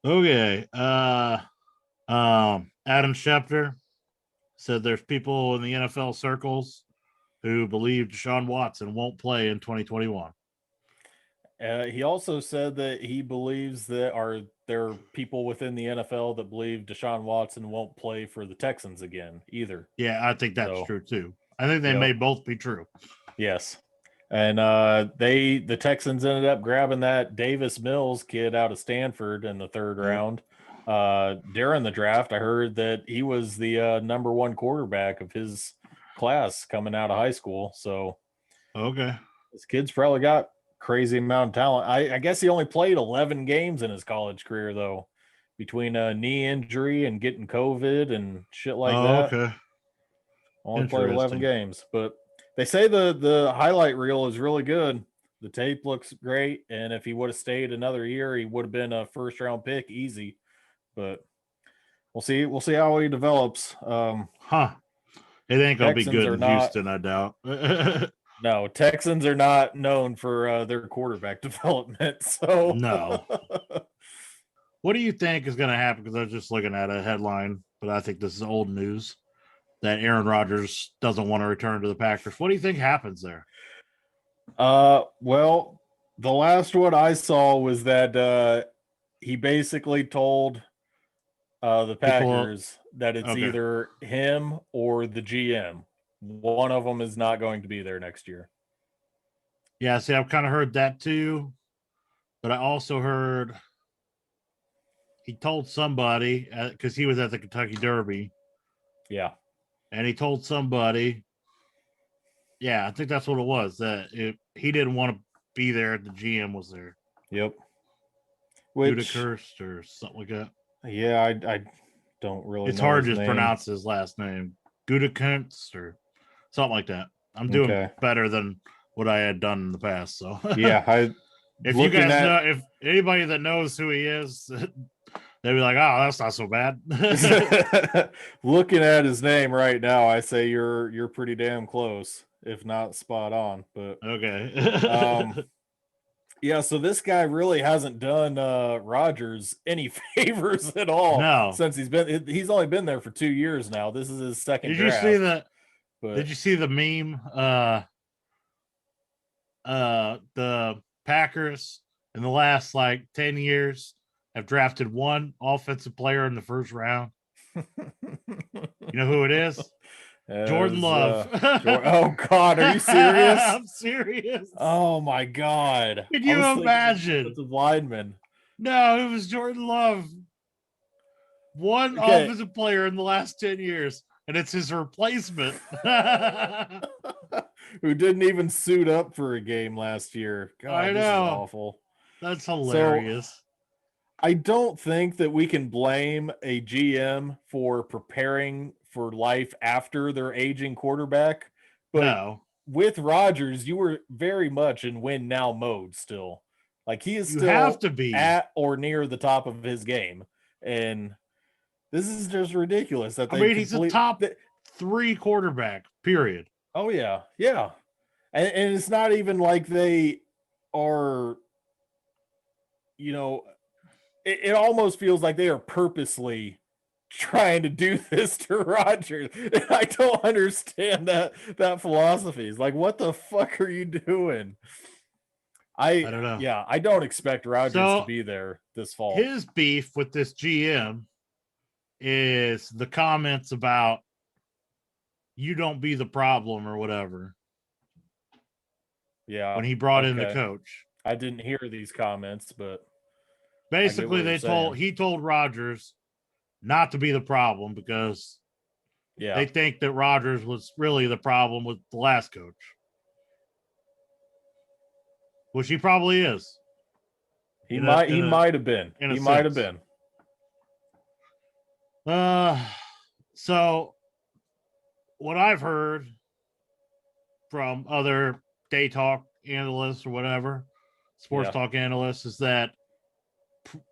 Okay. Adam Schefter said there's people in the NFL circles who believe Deshaun Watson won't play in 2021. He also said that he believes that there are people within the NFL that believe Deshaun Watson won't play for the Texans again either. Yeah, I think that's So, true too. I think they yep, may both be true. yes. And the Texans ended up grabbing that Davis Mills kid out of Stanford in the third Yep. round. During the draft, I heard that he was the number one quarterback of his class coming out of high school. So Okay. this kid's probably got crazy amount of talent. I guess he only played 11 games in his college career though, between a knee injury and getting COVID and shit like Oh, that. okay. Only played 11 Interesting. games, but they say the highlight reel is really good. The tape looks great, and if he would have stayed another year, he would have been a first round pick easy. But we'll see. We'll see how he develops. Huh. It ain't gonna be Texans good are in not. Houston, I doubt. No, Texans are not known for their quarterback development. So No. What do you think is going to happen? Because I was just looking at a headline, but I think this is old news that Aaron Rodgers doesn't want to return to the Packers. What do you think happens there? well, the last one I saw was that he basically told the People, Packers that it's okay. either him or the GM. One of them is not going to be there next year. Yeah, see, I've kind of heard that too, but I also heard he told somebody because he was at the Kentucky Derby, Yeah. and he told somebody, yeah, I think that's what it was, that he didn't want to be there. The GM was there. Yep. Which, Ludacris or something like that. yeah, I don't really It's know hard his to name. pronounce his last name. Gudakunst or something like that. I'm doing Okay. better than what I had done in the past. So Yeah, I if you looking guys know, at if anybody that knows who he is, they'd be like, "Oh, that's not so bad." looking at his name right now, I say you're pretty damn close, if not spot on. But um, Okay. yeah, so this guy really hasn't done Rodgers any favors at all No. since he's only been there for 2 years now. This is his second Did you see draft, the? Did but you see the meme? The Packers in the last like 10 years have drafted one offensive player in the first round. You know who it is? Jordan as Love. oh God, are you serious? I'm serious. Oh my God, Can I you was thinking imagine? defensive lineman. No, it was Jordan Love. One Okay. offensive player in the last 10 years, and it's his replacement. Who didn't even suit up for a game last year. I God, this is know. awful. That's So hilarious. I don't think that we can blame a GM for preparing for life after their aging quarterback. But No, with Rodgers, you were very much in win now mode still. Like he is you have still to be. at or near the top of his game. And this is just ridiculous that I they mean, he's a complete. top 3 quarterback, period. Oh, yeah. Yeah. And it's not even like they are, you know, it almost feels like they are purposely trying to do this to Rodgers. And I don't understand that philosophy. It's like, what the fuck are you doing? I don't know. I don't expect Rodgers to So be there this fall. his beef with this GM is the comments about you don't be the problem or whatever Yeah. when he brought in the Okay. coach. I didn't hear these comments, but I get Basically, what you're saying. he told Rodgers not to be the problem because Yeah. they think that Rodgers was really the problem with the last coach, which he probably is. He might have been. In a He might have sense. been. So what I've heard from other day talk analysts or whatever, sports talk analysts, is that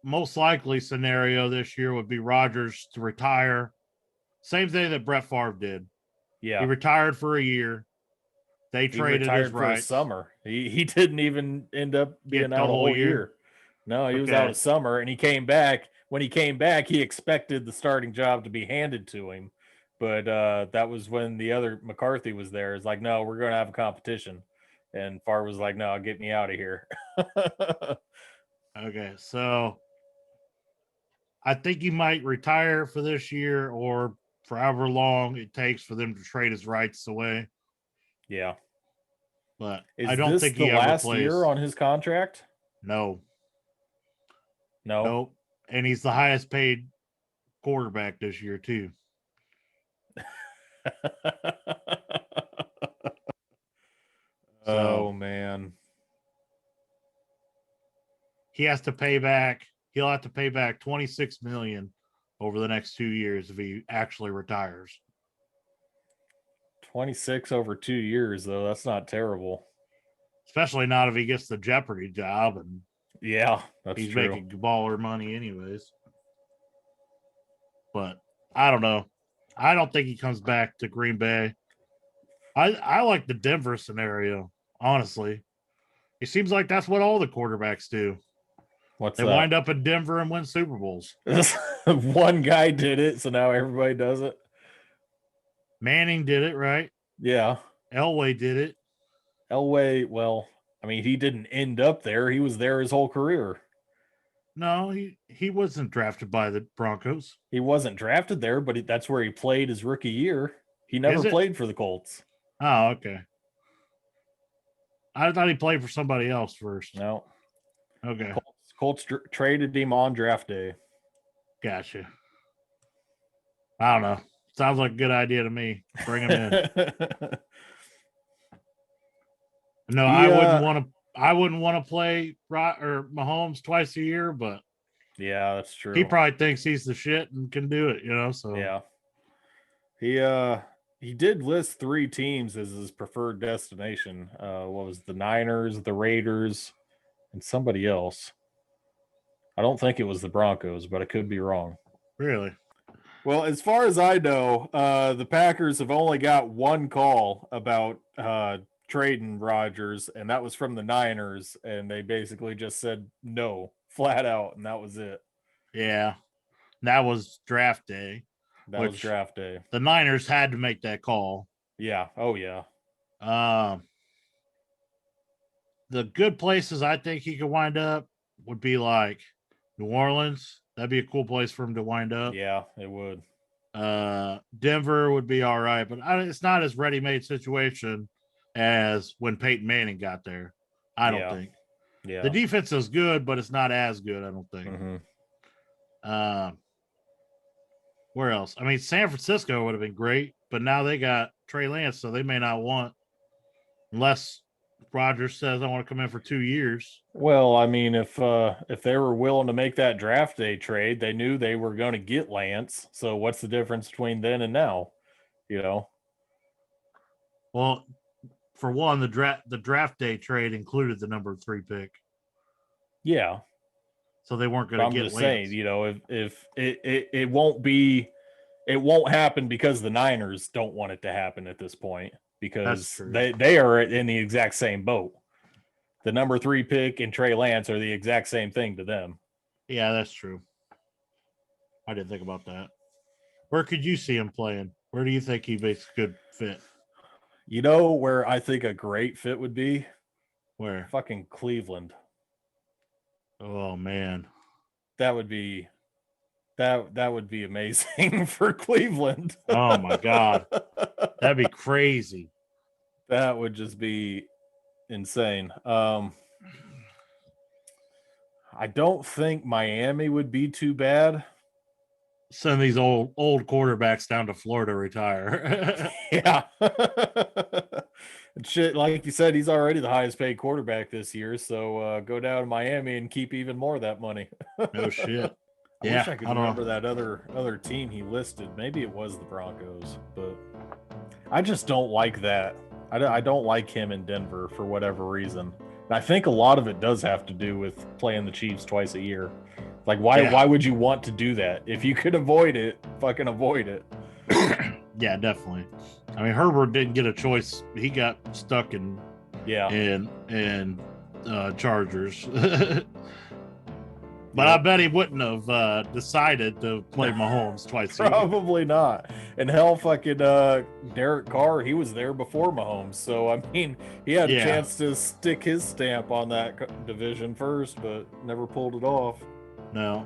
most likely scenario this year would be Rodgers to retire. Same thing that Brett Favre did. Yeah. He retired for a year. They traded his rights. For a summer. He didn't even end up being Get the out a whole whole year. year. No, he was out of summer, and he came back. When he came back, he expected the starting job to be handed to him. But that was when the other McCarthy was there. It's like, no, we're going to have a competition. And Favre was like, no, get me out of here. Okay, so I think he might retire for this year or for however long it takes for them to trade his rights away. Yeah. But Is I don't this think the he ever last plays. year on his contract? No. No. And he's the highest paid quarterback this year, too. Oh, man. He has to pay back. He'll have to pay back $26 million over the next 2 years if he actually retires. 26 over 2 years, though. That's not terrible. Especially not if he gets the Jeopardy job and yeah, he's true. making baller money anyways. But I don't know. I don't think he comes back to Green Bay. I like the Denver scenario, honestly. It seems like that's what all the quarterbacks do. They wind up in Denver and win Super Bowls. One guy did it, so now everybody does it. Manning did it, right? Yeah. Elway did it. Elway, well, I mean, he didn't end up there. He was there his whole career. No, he wasn't drafted by the Broncos. He wasn't drafted there, but that's where he played his rookie year. He never played for the Colts. Oh, okay. I thought he played for somebody else first. No. Okay. Colts traded him on draft day. Gotcha. I don't know. Sounds like a good idea to me. Bring him in. No, I wouldn't want to play Mahomes twice a year, but yeah, that's true. He probably thinks he's the shit and can do it, so yeah. He did list 3 teams as his preferred destination. What was the Niners, the Raiders, and somebody else. I don't think it was the Broncos, but I could be wrong. Really? Well, as far as I know, the Packers have only got one call about trading Rodgers, and that was from the Niners, and they basically just said no, flat out, and that was it. Yeah, that was draft day. That was draft day. The Niners had to make that call. Yeah. Oh, yeah. The good places I think he could wind up would be like New Orleans. That'd be a cool place for him to wind up. Yeah, it would. Denver would be all right, but it's not as ready-made situation as when Peyton Manning got there. I don't think. Yeah. The defense is good, but it's not as good, I don't think. Mm-hmm. Where else? I mean, San Francisco would have been great, but now they got Trey Lance, so they may not want, unless Rodgers says I want to come in for 2 years. Well, I mean, if they were willing to make that draft day trade, they knew they were going to get Lance. So what's the difference between then and now? Well, for one, the draft day trade included the number 3 pick. Yeah. So they weren't going to get Lance. I'm just saying, if it won't happen because the Niners don't want it to happen at this point, because they are in the exact same boat. The number 3 pick and Trey Lance are the exact same thing to them. Yeah, that's true. I didn't think about that. Where could you see him playing? Where do you think he makes a good fit? Where I think a great fit would be? Where? Fucking Cleveland. Oh man. That would be amazing for Cleveland. Oh my God. That'd be crazy. That would just be insane. I don't think Miami would be too bad. Send these old quarterbacks down to Florida to retire. Yeah. Shit, like you said, he's already the highest paid quarterback this year, so go down to Miami and keep even more of that money. No shit. I wish I could remember that other team he listed. Maybe it was the Broncos, but I just don't like that. I don't like him in Denver for whatever reason. And I think a lot of it does have to do with playing the Chiefs twice a year. Like, why would you want to do that? If you could avoid it, fucking avoid it. Yeah, definitely. I mean, Herbert didn't get a choice. He got stuck in Chargers. But I bet he wouldn't have decided to play Mahomes twice a year. Probably not. And hell, fucking Derek Carr, he was there before Mahomes. So, I mean, he had a chance to stick his stamp on that division first, but never pulled it off. No.